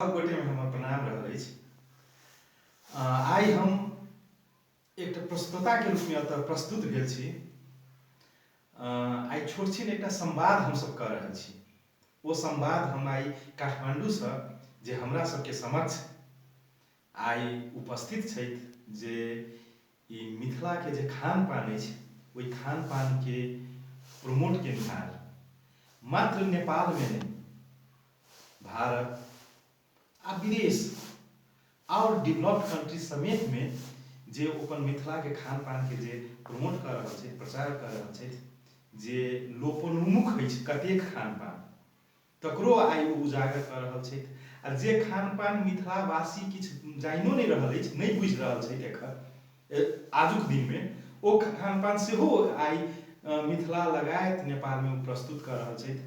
सब गोटे में हमर प्रणाम रहल अछि। आइ हम एकटा प्रस्तुता के रूप में अतः प्रस्तुत भेल छी। आइ छोट छिन एकटा संवाद हमसब कऽ रहल छी। ओ संवाद हम आइ काठमांडू से जे हमरा सबके समक्ष आइ उपस्थित छथि, जे ई मिथिला के जे खान पान अछि, ओहि खान पान के प्रमोट केनिहार मात्र नेपाल में नहीं, भारत आ विदेश और डेवलप्ड कंट्री समेत में जे अपन मिथिला के खान पान के जे प्रमोट कर रहल छथि, प्रचार कर रहल छथि, जे लोपोन्मुख अछि कतेक खान पान, तकरो आइ ओ उजागर कर रहल छथि। आ जे खान पान मिथिलावासी किछु जानियो नहीं रहल अछि, नहीं बुझि रहल छथि एखन आजुक दिन में, ओ खान पान सेहो आइ मिथिला लगायत नेपाल में प्रस्तुत कर रहल छथि,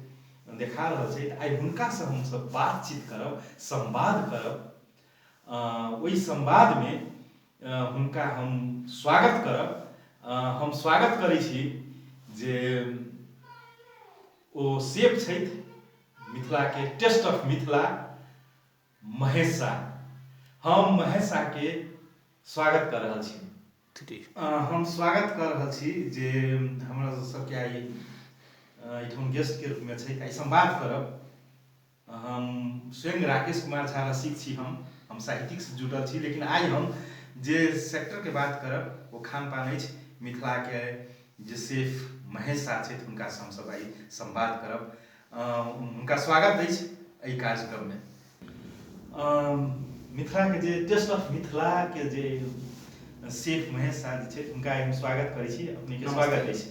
देखा रहल छथि। आइ हुनका से हम सब बातचीत करब, संवाद करब। ओहि संवाद में हुनका हम स्वागत करब। हम स्वागत करै छी जे ओ शेफ छथि मिथिला के टेस्ट ऑफ मिथिला, महेश शाह। हम महेश शाह के स्वागत कर रहल छी। हम स्वागत कर रहल छी जे हमरा सबके आइ एहिठाम गेस्ट के रूप में छै, आइ संवाद करब। हम स्वयं राकेश कुमार झा रसिक छी, हम साहित्यिक से जुड़ल छी, लेकिन आइ हम जे सेक्टर के बात करब वो खान पान अछि। मिथिला के जे शेफ महेश शाह छथि, हुनका से हमसब आइ संवाद करब। हुनका स्वागत अछि एहि कार्यक्रम में। मिथिला के जे टेस्ट ऑफ मिथिला के जे शेफ महेश शाह जी छथि, हुनका हम स्वागत करै छी। अपने के स्वागत अछि।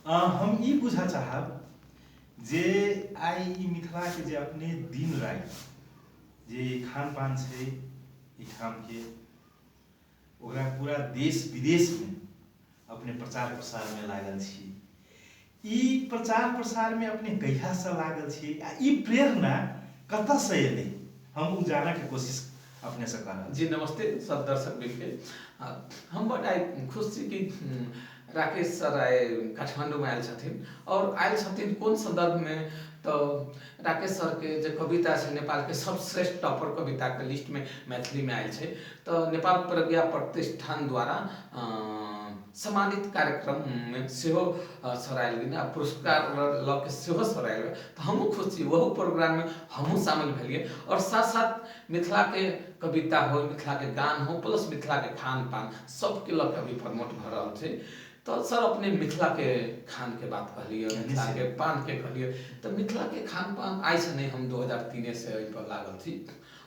हम ई बुझा चाहब जे आई ई मिथिला के जे अपने दिन राति जे खान पान छै ठाम के, ओकरा पूरा देश विदेश में अपने प्रचार प्रसार में लागल छी। ई प्रचार प्रसार में अपने कहिया से लागल छी आ ई प्रेरणा कतऽ से एलै, हम उ जाने के कोशिश अपने से कर रहल छी। जी नमस्ते सब दर्शक मिल के। हम बड़ा खुश छी कि राकेश सर आए काठमांडू में आयल छथिन, और आयल छथिन कोन संदर्भ में, तो राकेश सर के जो कविता है नेपाल के सर्वश्रेष्ठ टॉपर कविता के लिस्ट में मैथिली में आयल है। तो नेपाल प्रज्ञा प्रतिष्ठान द्वारा सम्मानित कार्यक्रम में सेहो सर आयल गेल, पुरस्कार लऽ के सेहो सर आयल। तो हमहूँ खुश छी, वह प्रोग्राम में हमहूँ शामिल भेलिए, और साथ साथ मिथिला के कविता हो, मिथिला के गान हो, प्लस मिथिला के खान पान सबके लऽ के अभी प्रमोट भ रहल छै। तो सर अपने मिथिला के खान के बात कहलिए, मिथिला के पान के कहलिए, तो मिथिला के खान पान आई से नहीं, हम 2003 से एहि पर लागल थी,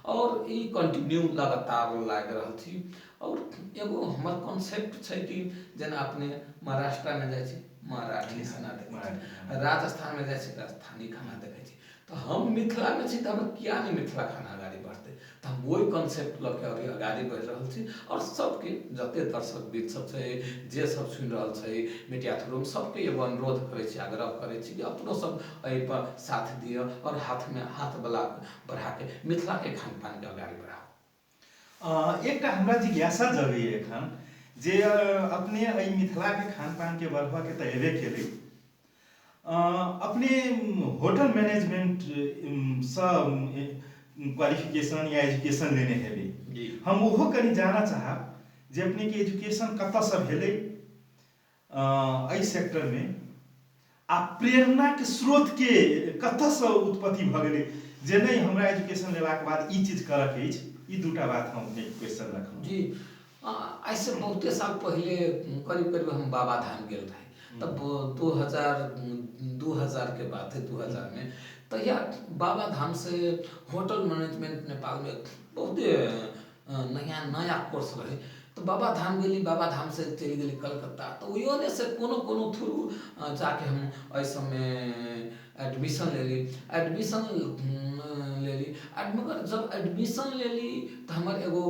और ई कंटिन्यू लगातार लाग रहल थी। और एगो हमर कॉन्सेप्ट छै कि जेना अपने महाराष्ट्र में जाइ छी मराठी खाना देखै छी, राजस्थान में जाइ छी राजस्थानी खाना देखै छी, तो हम मिथिला में छी तो हम किया नहीं मिथिला खाना आगाड़ी बढ़ते। तो हम वही कॉन्सेप्ट लऽ के अभी आगाड़ी बढ़ि रहल छी, और सबके जते दर्शक बीच सब छै, जे सब सुनि रहल छै मीडिया थ्रू, सबके एगो अनुरोध करै छी, आग्रह करै छी कि अपनो सब एहि पर साथ दिअ, और हाथ में हाथ बढ़ा के मिथिला के खान पान के आगाड़ी बढ़ाओ। एकटा हमरा जिज्ञासा जगैए एखन जे अपने एहि मिथिला के खान पान के बढ़बऽ के तऽ एबे केलै, अपने होटल मैनेजमेंट से क्वालिफिकेशन या एजुकेशन लेने हेबै। हम ओहो कनि जानऽ चाहब जे अपने के एजुकेशन कतऽ से भेलै एहि सेक्टर में, आ प्रेरणा के स्रोत के कतऽ से उत्पत्ति भऽ गेलै जे नहीं हमरा एजुकेशन लेलाक बाद ई चीज करऽ के अछि। ई दूटा बात हम अपने क्वेश्चन रखलहुँ। जी ऐसे बहुते साल पहले करीब करीब हम बाबा धाम गेल रहे, तब 2000 के बात है, 2000 में तहिया बाबा धाम से होटल मैनेजमेंट नेपाल में बहुते नया नया कोर्स रहे। तो बाबा धाम गेली, बाबा धाम से चलि गेली कलकत्ता, तो ओने से कोनो थ्रू जाके हम एहि सबमें एडमिशन लेली। मगर जब एडमिशन लेली तो हमर एगो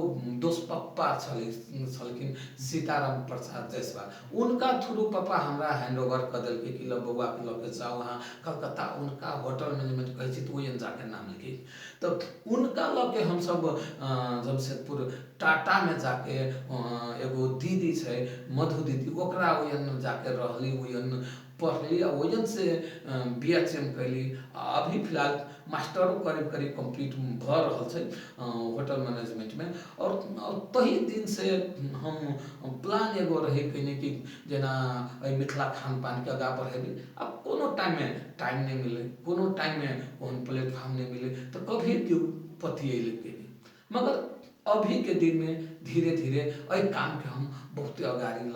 दोस्त पप्पा छलखिन सीताराम प्रसाद जायसवाल, उनका थ्रू पप्पा हमरा हैंड ओवर कर दिलकै कि लो बउआ के लऽ के जाओ अहाँ कलकत्ता, उनका होटल मैनेजमेंट कहै छी तो ओहि जाके नाम लिखी। तो उनका लऽ के हम सब जमशेदपुर टाटा में जाके एगो दीदी छै मधु दीदी, ओकरा ओहन जाके रहली, ओहन पढ़ली आ वजन से BHM कैली। अभी फिलहाल मास्टरो करीब करीब कंप्लीट भ रहल छै होटल मैनेजमेंट में। और तही दिन से हम प्लान एगो रही कने कि जेना मिथिला खान पान के आगा बढ़ेबी। अब कोनो टाइम में टाइम नहीं मिले, कोनो टाइम में ओहन प्लेटफॉर्म नहीं मिले, तो कभी क्यों पतियेले केली। मगर अभी के दिन में धीरे धीरे एहि काम के हम बहुते अगाड़ी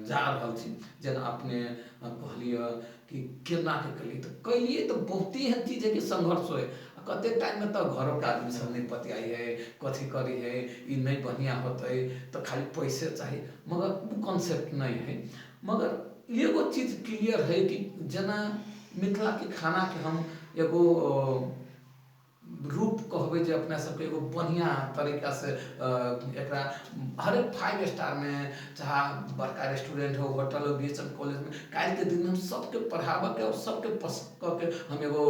जा रहल छी। जेना अपने कहलिए कि केना के कैली, तो कैलिए तो बहुते एहन चीज है कि संघर्ष होए। कते टाइम में तो घरों के आदमी सब नहीं पतियाई है, कथी करी है, ई नहीं बढ़िया होते तो खाली पैसे चाहिए, मगर वो कॉन्सेप्ट नहीं है। मगर एगो चीज क्लियर है कि जना मिथिला के खाना के हम एगो रूप कहबे जे अपना सबके एगो बढ़िया तरीका से एकरा हर एक 5 स्टार में, चाहे बड़का रेस्टोरेंट हो, होटल हो, BHM कॉलेज में काल के दिन में हम सबके पढ़ाबे के और सबके पसंद के हम एगो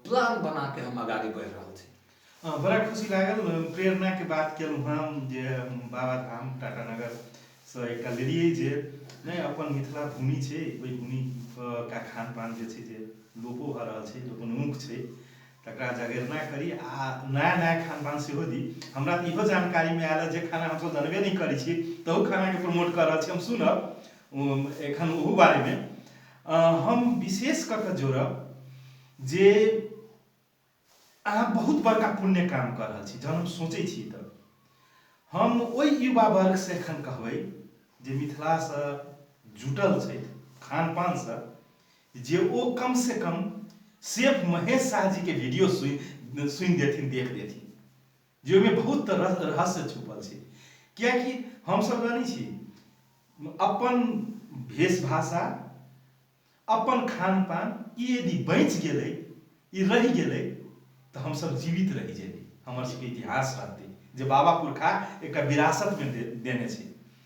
प्लान बना के हम आगाड़ी बढ़ रहल छी। बड़ा खुशी लागल प्रेरणा के बात केलहुँ हम जे बाबा धाम टाटानगर से एकटा लेलियै जे नहीं अपन मिथिला भूमि छै, ओहि भूमि का खान पान जे छै जे लोपो भऽ रहल छै, लोपोन्मुख छै, तकरा जगेरना करी आ नया नया खान पान सेहो दी। हमरा तऽ इहो जानकारी में आयल जे खाना हमसब जानबे नहीं करै छी, तहु खाना के प्रमोट कर रहल छी। हम सुनब एखन ओहू बारे में हम विशेष कऽ के जोड़ब जे अहाँ बहुत बड़का पुण्य काम कर रहल छी। जहन हम सोचै छी तऽ हम ओहि युवा वर्ग से एखन कहबै जे मिथिला से जुटल छै खान पान से, जे ओ कम से कम शेफ महेश शाह जी के वीडियो सुनि देथिन, देख देथिन, जे में बहुत रहस्य छुपल छै। कियाकि हम सब जानै छी अपन वेशभाषा, अपन खान पान ई यदि बचि गेलै, ई रहि गेलै, तो हम सब जीवित रहि जेबै, हमर सबके इतिहास रहतै जे बाबा पुरखा एक विरासत में देने छै।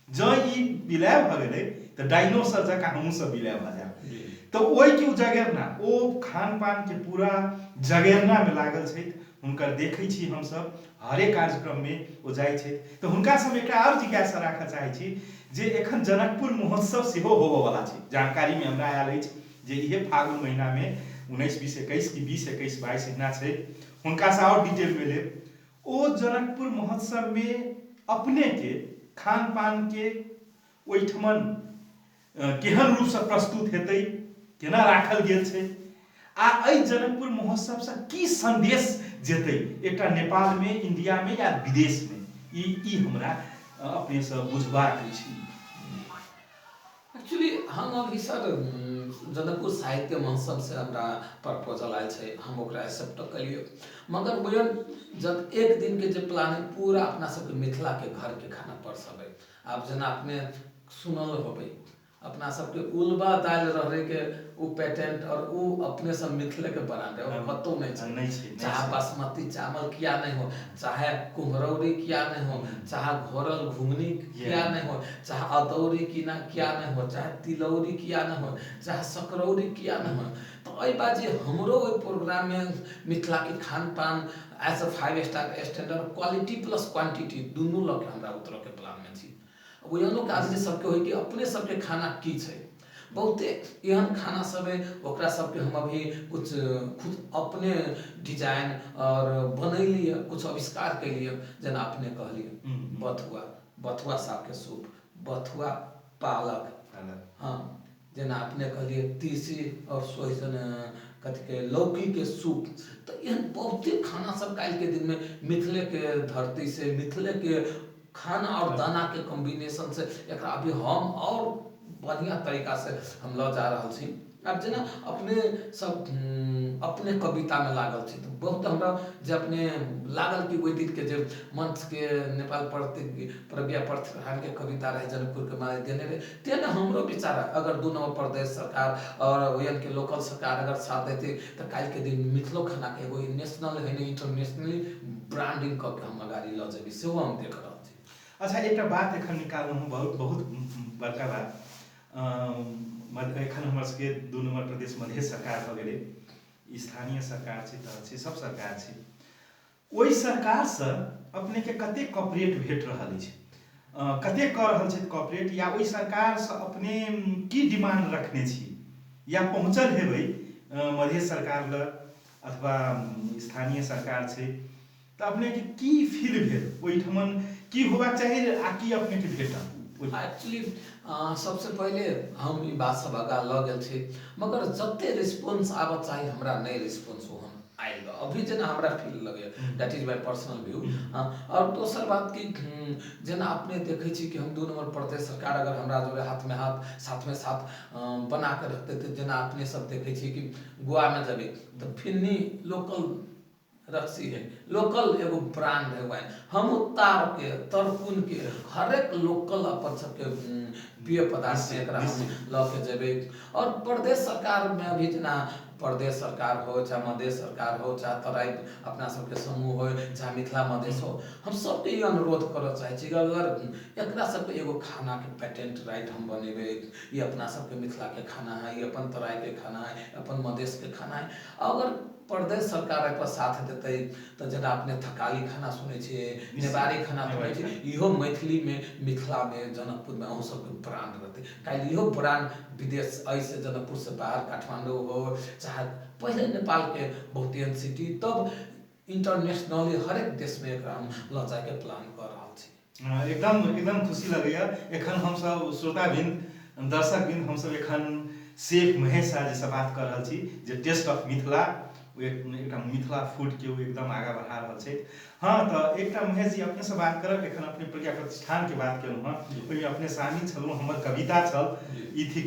जँ ई विलय भऽ गेलै तऽ डायनोसर जकाँ हमहूँ सब विलय भऽ जायब। तो ओहि के जगेरना, ओ खान पान के पूरा जगेरना में लागल छै। हुनकर देखै छी हम सब हरेक कार्यक्रम में ओ जाइ छै। तो हुनका सब एकटा और जिज्ञासा राखऽ चाहै छी जे एखन जनकपुर महोत्सव सेहो होबऽ वाला छै। जानकारी में हमरा आयल अछि जे इहे फागुन महीना में 19, 20, 21 की 20, 21, 22 महीना छै। हुनका से और डिटेल में लेब। ओ जनकपुर महोत्सव में अपने के खान पान के ओहिठमन केहन रूप से प्रस्तुत हेतै, केना राखल गेल छै, आ एहि जनकपुर महोत्सव से की संदेश जेतै एकटा नेपाल में, इंडिया में या विदेश में, ई हमरा अपने से बुझबाक अछि। एक्चुअली हम अभी सर जनकपुर साहित्य महोत्सव से हमरा प्रपोजल आयल छै, हम ओकरा एक्सेप्ट कलिए। मगर वही जब एक दिन के जो प्लान है पूरा अपना सबके मिथिला के घर के खाना परसबै। आब जेना अपने सुनल होबै अपना सबके उलबा दालि रहे के उ पेटेंट और उ अपने सब मिथिले के ब्रांड है, और कतौ नहीं छै। चाहे बासमती चावल किया नहीं हो, चाहे कुम्हरौरी किया नहीं हो, चाहे घोरल घुंगनी किया नहीं हो, चाहे अदौरी किया नहीं हो, चाहे तिलौरी किया नहीं हो, चाहे सकरौरी किया नहीं हो। तो एहि बात जे हमरो ओहि प्रोग्राम में मिथिला के खान पान as a 5 star standard quality plus quantity दुनू लऽ के हमरा उतरऽ के प्लान में छी। ओहनो के आदमी सबके होइ कि अपने सबके खाना की छै, बहुते एहन खाना सब है, ओकरा सबके हम अभी कुछ खुद अपने डिजाइन और बनैलिए, कुछ आविष्कार कैलिए। जेना अपने कहलिए बथुआ साग के सूप, बथुआ पालक, हाँ जेना अपने कहलिए तीसी और सोहिजन कथी के लौकी के सूप। तो एहन बहुते खाना सब काल्हि के दिन में मिथिले के धरती से, मिथिले के खाना और दाना के कॉम्बिनेशन से एकरा अभी हम और बढ़िया तरीका से हम लऽ जा रहल छी। अब जेना अपने सब अपने कविता में लागल छी, तो बहुत हमरा जे अपने लागल कि ओहि दिन के जे मंच के नेपाल प्रज्ञा प्रतिष्ठान के कविता रहे जनकपुर के मारे देने रहे, तेना हमरो विचार अगर 2 नंबर प्रदेश सरकार और ओहन के लोकल सरकार अगर साथ देते तो काल्हि के दिन मिथिलो खाना के एगो नेशनल है इंटरनेशनली ब्रांडिंग कऽ के हम अगाड़ी लऽ जेबी, सेहो हम देख रहल छी। अच्छा एकटा बात एखन निकाललहुँ, बहुत बड़का बात। एखन हमर सबके 2 नंबर प्रदेश मधेश सरकार भऽ गेलै, स्थानीय सरकार छै, तहत छै, सब सरकार छै। ओहि सरकार से अपने के कते कॉर्पोरेट भेट रहल अछि, कते कऽ रहल छै कॉर्पोरेट, या ओहि सरकार से अपने की डिमांड रखने छी या पहुँचल हेबै मध्य सरकार ल अथवा स्थानीय सरकार छै तऽ अपने के की फील भेल ओहिठमन की होबाक चाही आ की अपने के भेटल एक्चुअली सबसे पहले हम ई बात सब आगा लऽ गेल छी मगर जते रिस्पॉन्स आबऽ चाही हमरा नहीं रिस्पॉन्स ओहन आयल बा अभी जेना हमरा फील लगे that is my personal view. और दोसर बात कि जेना अपने देखै छी कि हम 2 नंबर प्रदेश सरकार अगर हमरा जोड़े हाथ में हाथ साथ में साथ बना के रखते तो जेना अपने सब देखै छी कि गोवा में जबे तो फिन्नी लोकल रक्सी है लोकल एगो ब्रांड है वाइन हम उतार के तरकुन के हर एक लोकल अपन सबके पेय पदार्थ से एकरा हम लऽ के जेबै। और प्रदेश सरकार में अभी जना प्रदेश सरकार हो चाहे मधेश सरकार हो चाहे तराई अपना सबके समूह हो चाहे मिथिला मधेश हो हम सबके ये अनुरोध करऽ चाहै छी कि अगर एकरा सबके एगो खाना के पेटेंट राइट हम बनेबै ये अपना सबके मिथिला के खाना है ये अपन तराई के खाना है अपन मधेश के खाना है अगर प्रदेश सरकार एहि पर साथ देतै तो जेना अपने थकाली खाना सुनै छियै नेवारी खाना सुनै छियै इहो मैथिली में मिथिला में जनकपुर में अहूँ सबके ब्रांड रहतै काल्हि इहो ब्रांड विदेश ऐसे जनकपुर से बाहर काठमांडू हो चाहे पहले नेपाल के बहुत एहन सिटी तब इंटरनेशनली हर एक देश में एकरा हम लऽ जाए के प्लान कर रहल छी। एकदम एकदम खुशी लगैया एखन हम सब श्रोताबिंद दर्शकबिंद हम सब एखन शेफ महेश झा जी से बात कर रहल छी जे टेस्ट ऑफ मिथिला एकटा मिथिला फूड के एकदम आगा बढ़ा रहल छै। हाँ तो एकटा महेश जी अपने से बात करब एखन अपने प्रज्ञा प्रतिष्ठान के बात केलहुँ हँ ओहिमे अपने शामिल छलहुँ हमर कविता छल ई थी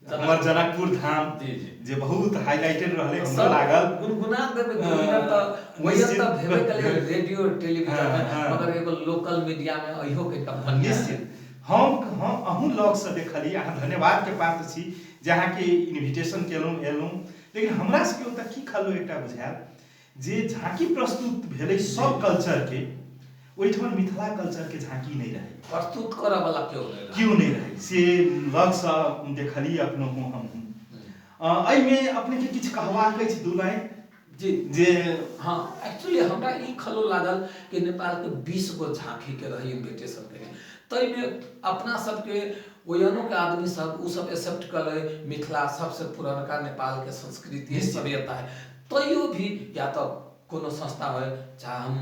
हमर जनकपुर धाम जे बहुत हाईलाइटेड रहले हमरा लागल गुनगुना देबे त वही त भेबे कले रेडियो टेलीविजन में मगर एगो लोकल मीडिया में अहियो के निश्चित हम अहूँ लग से देखली अहाँ धन्यवाद के पात्र छी जहाँ के इन्विटेशन केलहुँ एलहुँ लेकिन हमरा सबके ओतऽ की खलो एकटा बुझायल जे झांकी प्रस्तुत भेलै सब कल्चर के ओहिठमन मिथिला कल्चर के झांकी नहीं रहे प्रस्तुत करऽ वाला क्यों नहीं रहे से लग से देखली अपनो हम एहि में अपने के किछ कहबाक अछि दू लाइन जी जे हाँ एक्चुअली हमरा ई खलो लागल कि नेपाल के 20 गो झांकी के रही इन्विटेशन के तै में अपना सबके ओयनो के आदमी सब उ सब एक्सेप्ट करे मिथिला सबसे पुरानका नेपाल के संस्कृति सभ्यता है तैयो भी या तो कोनो संस्था हो चाहे हम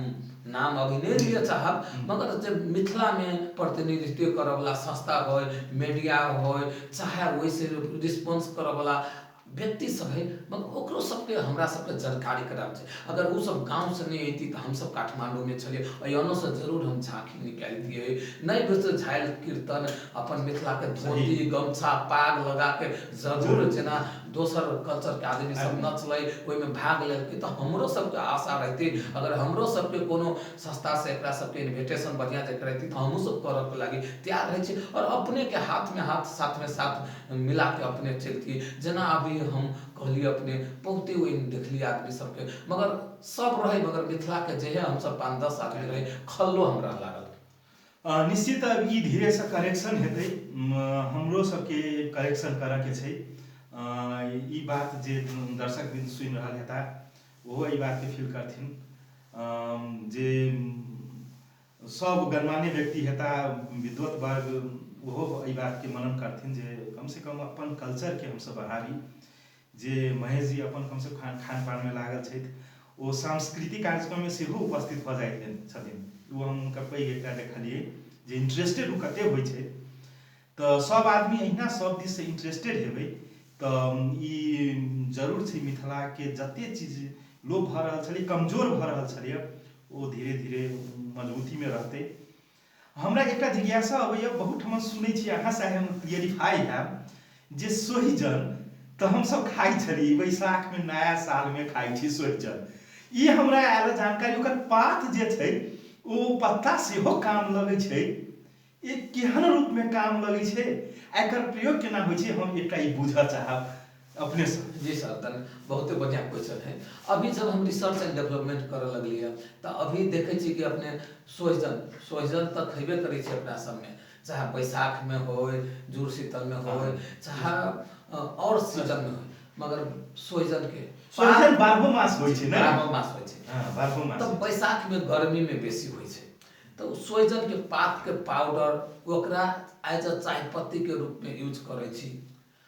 नाम अभी नहीं लिए चाहब मगर जब मिथिला में प्रतिनिधित्व करे वाला संस्था हो मीडिया हो चाहे वैसे रिस्पॉन्स करे वाला व्यक्ति सब है मगर ओकरो सबके हमरा सबके जानकारी कराब छै अगर वो सब गांव से नहीं अती तो हम सब काठमांडू में चलिए अयनो से जरूर हम झांकी निकाल दिए नहीं बस झाइल कीर्तन अपन मिथिला के धोती गमछा पाग लगा के जरूर जना दोसर कल्चर के आदमी सब नचलै ओहि में भाग लेलकै तो हमरो सबके आशा रहती अगर हमरो सबके कोनो संस्था से एकरा सबके इन्विटेशन बढ़िया जे करती तो हमहू सब करऽ के लागी तैयार रहे छी और अपने के हाथ में साथ मिला के अपने चलती जना अभी हम कहलिए अपने बहुते वही देखली आदमी सबके मगर सब रहे मगर मिथिला के जे है हम सब 5-10 आदमी रहे खल्लो हमरा लागल निश्चित अब ई धीरे से करेक्शन हेतै हमरो सबके करेक्शन करऽ के छै ई बात जे दर्शक बिंद सुनि रहल हेता ओहो ई बात के फील करथिन जे सब गणमान्य व्यक्ति हेता विद्वत वर्ग ओहो ई बात के मनन करथिन जे कम से कम अपन कल्चर के हम सब बढ़ाबी जे महेश जी अपन कम से खान पान में लागल छथि ओ सांस्कृतिक कार्यक्रम में सेहो उपस्थित भ जाइत छथिन वो हम उनका पैघ एकटा देखलिए जे इंटरेस्टेड उ कते होइ छै तऽ सब आदमी अहिना सब दिस से इंटरेस्टेड हेबै तऽ ई जरूर छै मिथिला के जते चीज लोप भ रहल छलै कमजोर भ रहल छलै ओ धीरे धीरे मजबूती में रहतै। हमरा एकटा जिज्ञासा अबैया बहुत हम सुनै छी अहाँ से हम क्लियरिफाई हैब जे सोहिजन तो हम सब खाई छली बैसाख में नया साल में खाई छी सोहिजन ई हमरा आयल जानकारी ओकर पात जे छै ओ पत्ता सेहो काम लगै छै ये केहन रूप में काम लगे छै एकर प्रयोग केना होइ छै हम एकटा ई बुझऽ चाहब अपने से। जी सर बहुत बढ़िया क्वेश्चन है। अभी जब हम रिसर्च एंड डेवलपमेंट करे लगलिए तो अभी देखे छी कि अपने सोहिजन तक खैबे करे छै अपना सब में चाहे बैसाख में हो जुड़ शीतल में हो चाहे और सीजन में हो मगर सोहिजन 12 मास होइ छै ने 12 मास होइ छै। हां 12 मास तो बैसाख में गर्मी में बेसी होइ छै तो सोहिजन के पात के पाउडर ओकरा एज अ चाय पत्ती के रूप में यूज करे छी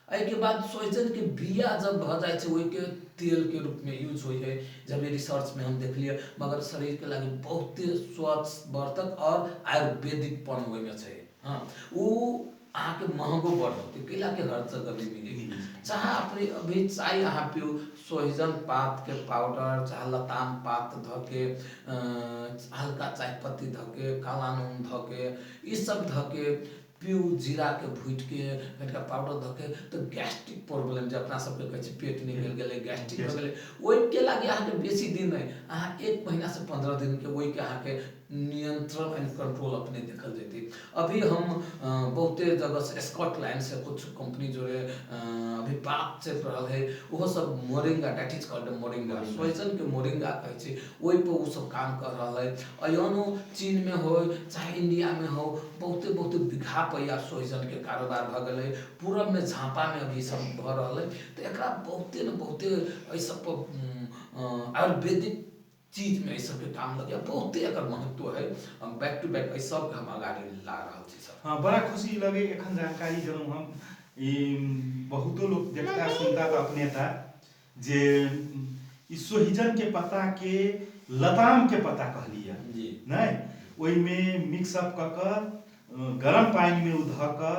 एहि के बाद सोहिजन के बिया जब भ जाइ छै, ओहि के तेल के रूप में यूज होइ है, जब ये रिसर्च में हम देखलिए। मगर शरीर के लागी बहुते स्वस्थवर्धक और आयुर्वेदिक पन ओहि में छै। हाँ, वो अहाँ के महंगो पड़त, केला के हर जगह भी मिली। चाहे अपने अभी चाय अहाँ पियो, सोहिजन पात के पाउडर, चाहे लताम पात धके, हल्का चाय पत्ती धके, काला नून धके, ई सब धके पियो, जीरा के भूट के कनिका पाउडर धके, तो गैस्ट्रिक प्रॉब्लम जे अपना सबके कहै छै पेट निकल गेलै, गैस्ट्रिक हो गेलै, ओहि के लागी अहाँ के बेसी दिन नहीं, अहाँ 1 महीना से 15 दिन के ओहि के अहाँ के नियंत्रण एंड कंट्रोल अपने देखल जेती। अभी हम बहुते जगह से स्कॉटलैंड से कुछ कंपनी जोड़े अभी बात चल रहा है, वो सब moringa, that is called moringa, सोहिजन के मोरिंगा कहै छै, ओहि पर वो सब काम कर रहा है। अयनो चीन में हो चाहे इंडिया में हो, बहुते बहुते बीघा पैया सोहिजन के कारोबार भ गेलै। पूरब में झापा में अभी सब भ रहा है। तो एकरा बहुते न बहुते एहि सब पर आयुर्वेदिक चीज में एहि सब के काम लगे, बहुते एकर महत्व है। हम बैक टू बैक एहि सब के हम आगाड़ी ला रहल छी सर। हाँ, बड़ा खुशी लगे एखन जानकारी जनू हम। ई बहुतो लोग देखता सुनता तो अपने था जे ई सोहिजन के पत्ता के लताम के पत्ता कहलिए जी नहीं, ओहि में मिक्स अप क के गरम पानी में उ ध के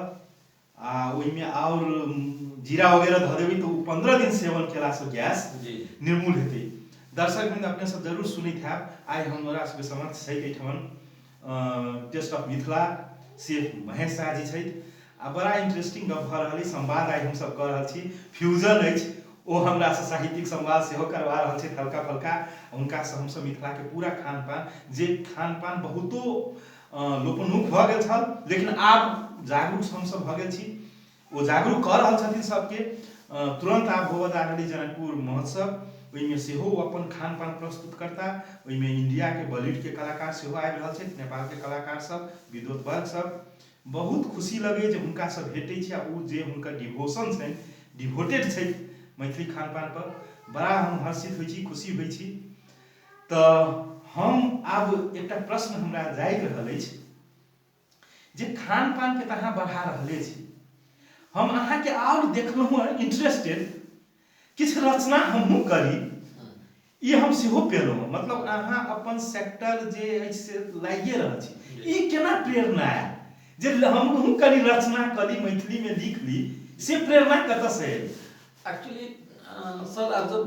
आ ओहि में और जीरा वगैरह ध देबी तो 15 दिन सेवन केला से गैस जी निर्मूल हेतै। दर्शक बिंद अपने सब जरूर सुनैत हैब। आइ हमरा सबके समक्ष छै एहिठाम taste of Mithila chef Mahesh Shah ji छथि, आ बड़ा इंटरेस्टिंग गप भ रहल अछि। संवाद आइ हमसब कऽ रहल छी, फ्यूजन अछि, ओ हमरा से साहित्यिक संवाद सेहो करवा रहल छथि हल्का फल्का। हुनका से हमसब मिथिला के पूरा खान पान, जे खान पान बहुतो लोपन्मुख भऽ गेल छल, लेकिन आब जागरूक हमसब भऽ गेल छी। ओ जागरूक कऽ रहल छथिन सबके। तुरंत आब होबऽ लागल जनकपुर महोत्सव, ओहिमे सेहो अपन खान पान प्रस्तुत करता। ओहिमे इंडिया के बॉलीवुड के कलाकार सेहो आबि रहल छथि, नेपाल के कलाकार सब, विद्वत वर्ग सब। बहुत खुशी लगे जे हुनका सब भेटै छै, आ ओ जे हुनकर डिवोशन छनि, डिवोटेड छथि मैथिली खान पान पर, बड़ा हम हर्षित होइ छी, खुशी होइ छी। तऽ हम आब एकटा प्रश्न हमरा जागि रहल अछि जे खान पान के तऽ अहाँ बढ़ा रहले छी, हम अहाँ के और देखलहुँ इंटरेस्टेड किछु रचना हमहूँ करी, ई हम सेहो पेलहुँ। मतलब अहाँ अपन सेक्टर जे अछि से लागिए रहल छी, ई केना प्रेरणा आयल जे हमहूँ कनी रचना करी, मैथिली में लिख ली, से प्रेरणा कतऽ से आयल? एक्चुअली सर अब जब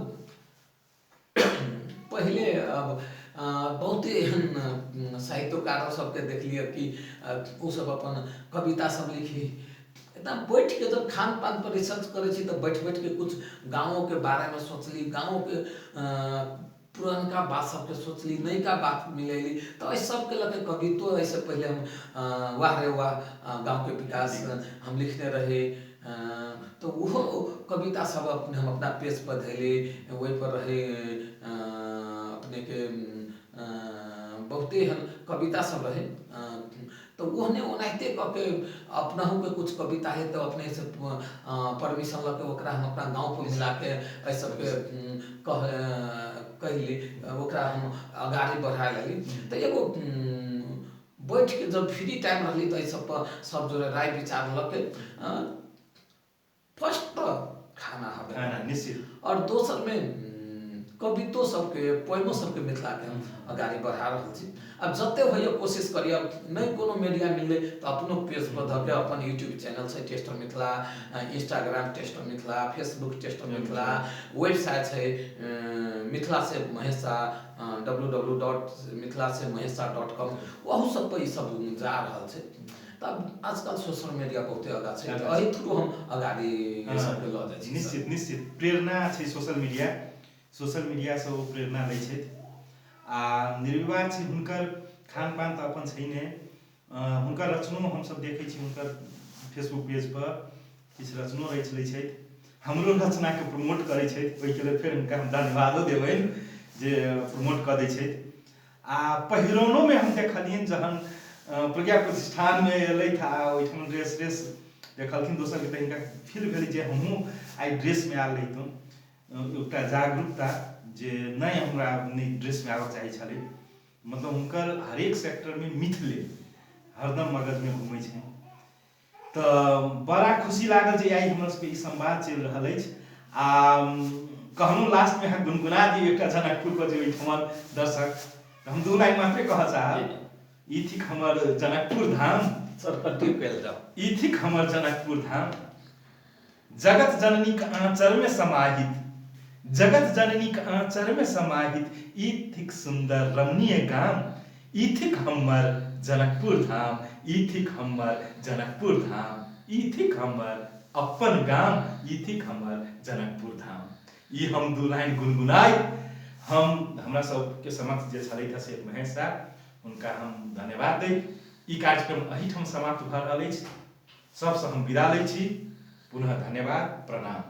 पहले अब बहुते एहन साहित्यकार सबके देखलिए कि ओ सब अपन कविता सब लिखी, एकदम बैठ के जब खान पान पर रिसर्च करे छी, तो बैठ बैठ के कुछ गाँवों के बारे में सोचली, गाँवों के पुरनका बात सबके सोचली, नयका बात मिलैली। तो इस सब के लगे कवितो ऐसे पहले हम वाह रे वाह गाँव के विकास हम लिखने रहे। तो वो कविता सब अपने हम अपना पेज पर धैले, वही पर रहे अपने के बहुते हम कविता सब रहे। तो ओहने ओनाहिते करके अपनाहू के कुछ कविता है, तो अपने से परमिशन लगे ओकरा हम अपना गाँव पर मिला के एहि सबके कहली, ओकरा हम आगाड़ी बढ़ा लेली। तो एगो बैठ के जब फ्री टाइम रहली, तो सब पर सब जोड़े राय विचार लगे। फर्स्ट तो खाना हबे निश्चित, और दोसर में कवितो सबके, पोएमो सबके मिथिला के हम आगाड़ी बढ़ा रहल छी। अब जते होइए कोशिश करिए, नहीं कोनो मीडिया मिले तो अपनो पेज पर धके अपन यूट्यूब चैनल से Taste of Mithila, Instagram Taste of Mithila, Facebook Taste of Mithila, website है मिथिला से महेशा www.mithilasemahesha.com, वहू सब पर ई सब जा रहल छै। तब आजकल सोशल मीडिया बहुते आगा छै, तो एहि थ्रू हम आगाड़ी ई सब के लऽ जाइ छी। निश्चित निश्चित प्रेरणा छै सोशल मीडिया से ओ प्रेरणा लै छथि। आ निर्विवाद छै हुनकर खान पान तऽ अपन छै ने, हुनकर रचनो हमसब देखै छी हुनकर फेसबुक पेज पर, किछु रचनो रचि लै छथि, हमरो रचना के प्रमोट करै छथि। ओहिके लेल फेर हुनका हम धन्यवादो देबनि जे प्रमोट कऽ दै छथि। आ पहिरनो में हम देखलियनि जहन प्रज्ञा प्रतिष्ठान में एलथि आ ओहिठाम ड्रेस देखलखिन दोसर के, तऽ हिनका फील भेल जे हमहूँ आइ ड्रेस में आयल रहितौँ। एकटा जागरूकता जे नहीं हमरा नहीं ड्रेस में आबऽ चाही छलै। मतलब हुनकर हरेक सेक्टर में मिथिले हरदम मगज में घूमै छै। तो बड़ा खुशी लागल जे आई हमर सबके ई संवाद चलि रहल अछि आ कहूँ लास्ट में हम गुनगुना दी एक जनकपुर को जो हमर दर्शक हम दू लाइन मात्रे कह चाहब ई थिक हमर जनकपुर धाम सरपट्टी कल जाओ ई थिक हमर जनकपुर धाम जगत जननी का आंचल में समाहित जगत जननी का आंचल में समाहित ई थिक सुंदर रमणीय गाम ई थिक हमर जनकपुर धाम ई थिक हमर जनकपुर धाम ई थिक हमर अपन गाम ई थिक हमर जनकपुर धाम ई हम दू लाइन गुनगुनाई हमरा सबके समक्ष जे छलैथ से महेश साहब उनका हम धन्यवाद दै ई कार्यक्रम एहिठाम समाप्त भऽ रहल अछि सबसँ हम विदा लै छी पुनः धन्यवाद प्रणाम।